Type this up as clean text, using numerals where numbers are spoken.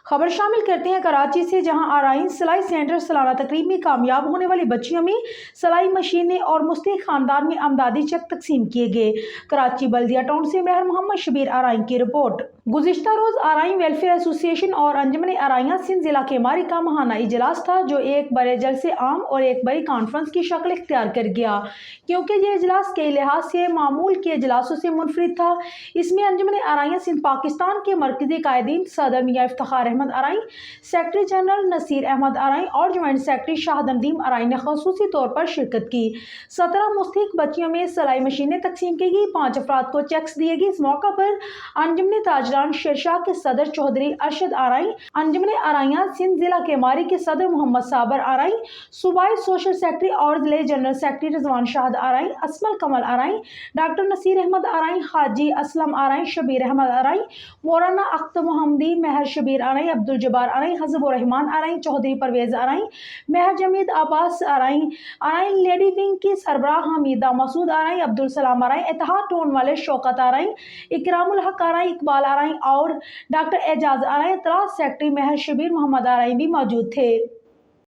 خبر شامل کرتے ہیں کراچی سے، جہاں آرائن سلائی سینٹر سالانہ تقریب میں کامیاب ہونے والی بچیوں میں سلائی مشینیں اور مستحق خاندان میں امدادی چیک تقسیم کیے گئے۔ کراچی بلدیہ ٹاؤن سے مہر محمد شبیر آرائن کی رپورٹ۔ گزشتہ روز آرائن ویلفیئر ایسوسی ایشن اور انجمن آرائیاں سندھ ضلع کیماری کا ماہانہ اجلاس تھا، جو ایک بڑے جلسے عام اور ایک بڑی کانفرنس کی شکل اختیار کر گیا، کیونکہ یہ اجلاس کئی لحاظ سے معمول کے اجلاسوں سے منفرد تھا۔ اس میں انجمن آرائیاں سندھ پاکستان کے مرکزی قائدین صدر میاں افتخار احمد آرائن، سیکرٹری جنرل نصیر احمد آرائن اور جوائنٹ سیکرٹری شاہد ندیم آرائن نے خصوصی طور پر شرکت کی۔ 17 مستحق بچیوں میں سلائی مشینیں تقسیم کی گئی، 5 افراد کو چیکس دیے گئے۔ اس موقع پر انجمن تاجران شیرشاہ کے صدر چودھری ارشد آرائن، انجمن آرائیاں سندھ ضلع کیماری کے صدر محمد صابر آرائن، صوبائی سوشل سیکرٹری اور ضلع جنرل سیکرٹری رضوان شاہد آرائن، اسمل کمل آرائن، ڈاکٹر نصیر احمد آرائن، حاجی اسلم آرائن، شبیر احمد آرائن، مولانا اختر محمدی، مہر شبیر آرائن، عبدالجبار آرائن، حزب الرحمان آرائن، چودھری پرویز آرائن، مہر جمید عباس آرائن، آرائن لیڈی ونگ کی سربراہ حمیدہ مسعود آرائن، عبدالسلام آرائن، اتحاد ٹون والے شوکت آرائن، اکرام الحق آرائن، اقبال آرائن اور ڈاکٹر اعجاز آرائن۔ اطلاعات سیکرٹری مہر شبیر محمد آرائن بھی موجود تھے۔